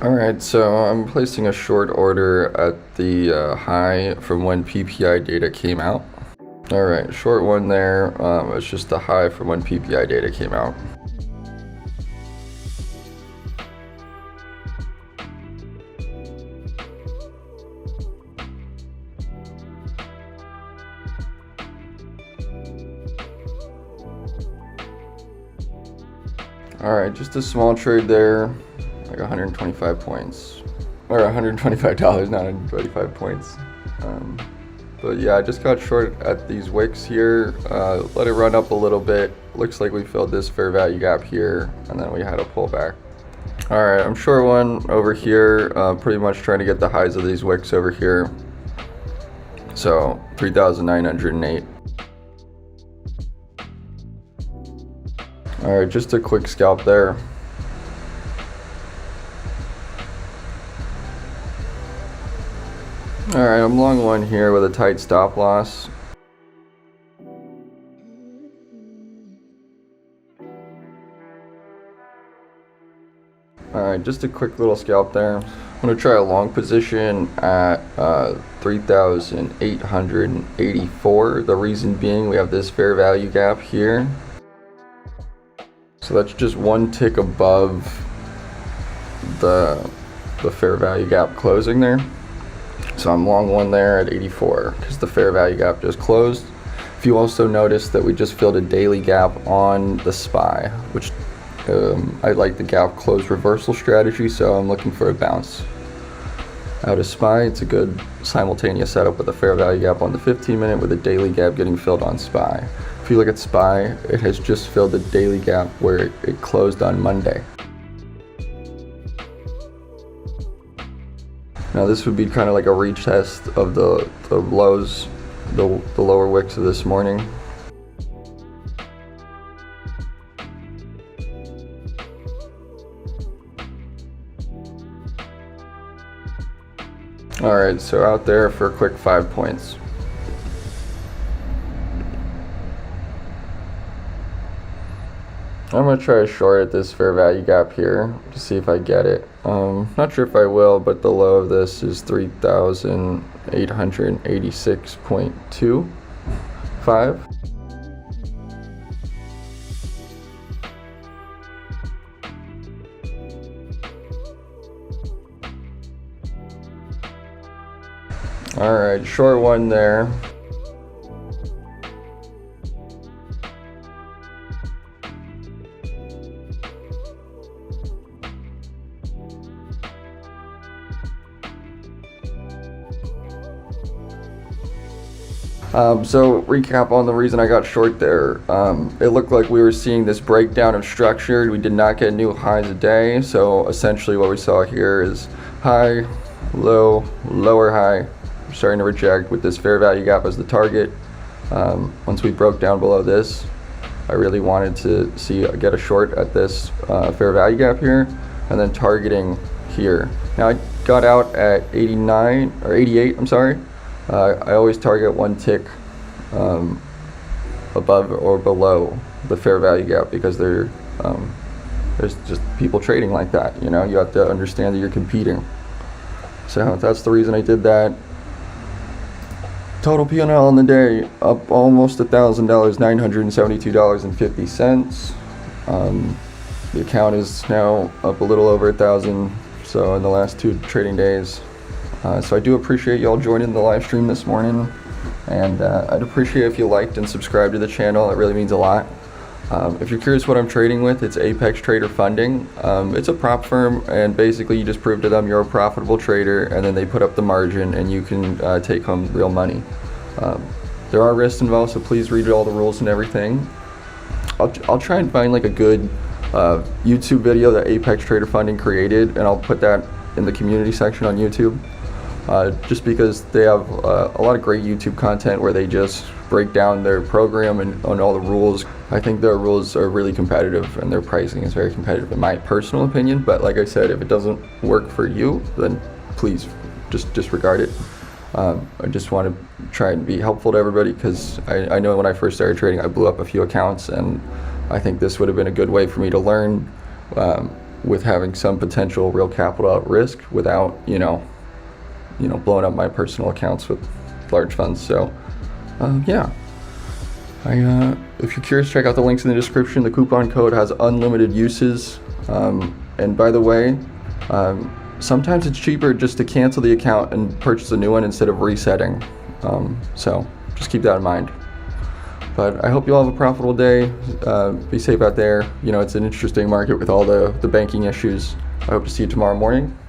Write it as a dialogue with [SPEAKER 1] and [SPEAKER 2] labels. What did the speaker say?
[SPEAKER 1] Alright, so I'm placing a short order at the high from when PPI data came out. Alright, short one there. It's just the high from when PPI data came out. Alright, just a small trade there, like 125 points. Or $125, not 125 points. But yeah, I just got short at these wicks here. Let it run up a little bit. Looks like we filled this fair value gap here, and then we had a pullback. Alright, I'm short one over here, pretty much trying to get the highs of these wicks over here. So, 3,908. Alright, just a quick scalp there. Alright, I'm long one here with a tight stop loss. Alright, just a quick little scalp there. I'm going to try a long position at 3,884. The reason being we have this fair value gap here. So that's just one tick above the fair value gap closing there. So I'm long one there at 84 because the fair value gap just closed. If you also notice that we just filled a daily gap on the SPY, which I like the gap close reversal strategy, so I'm looking for a bounce out of SPY. It's a good simultaneous setup with a fair value gap on the 15-minute with a daily gap getting filled on SPY. If you look at SPY, it has just filled the daily gap where it closed on Monday. Now this would be kind of like a retest of the lows, the lower wicks of this morning. Alright, so out there for a quick 5 points. I'm going to try a short at this fair value gap here to see if I get it. Not sure if I will, but the low of this is 3,886.25. Alright, short one there. So recap on the reason I got short there. It looked like we were seeing this breakdown of structure. We did not get new highs a day. So essentially what we saw here is high, low, lower high. We're starting to reject with this fair value gap as the target. Once we broke down below this, I really wanted to get a short at this fair value gap here and then targeting here. Now I got out at 89 or 88, I'm sorry. I always target one tick above or below the fair value gap because there's just people trading like that. You know, you have to understand that you're competing. So that's the reason I did that. Total P&L on the day up almost $1,000, $972.50. The account is now up a little over 1,000. So in the last 2 trading days. So I do appreciate y'all joining the live stream this morning, and I'd appreciate if you liked and subscribed to the channel. It really means a lot. If you're curious what I'm trading with, it's Apex Trader Funding. It's a prop firm, and basically you just prove to them you're a profitable trader, and then they put up the margin and you can take home real money. There are risks involved, so please read all the rules and everything. I'll try and find like a good YouTube video that Apex Trader Funding created, and I'll put that in the community section on YouTube. Just because they have a lot of great YouTube content where they just break down their program and on all the rules. I think their rules are really competitive and their pricing is very competitive in my personal opinion, but like I said, if it doesn't work for you, then please just disregard it. I just want to try and be helpful to everybody because I know when I first started trading I blew up a few accounts, and I think this would have been a good way for me to learn with having some potential real capital at risk without, blowing up my personal accounts with large funds. So, yeah. If you're curious, check out the links in the description. The coupon code has unlimited uses. And by the way, sometimes it's cheaper just to cancel the account and purchase a new one instead of resetting. So just keep that in mind. But I hope you all have a profitable day. Be safe out there. It's an interesting market with all the banking issues. I hope to see you tomorrow morning.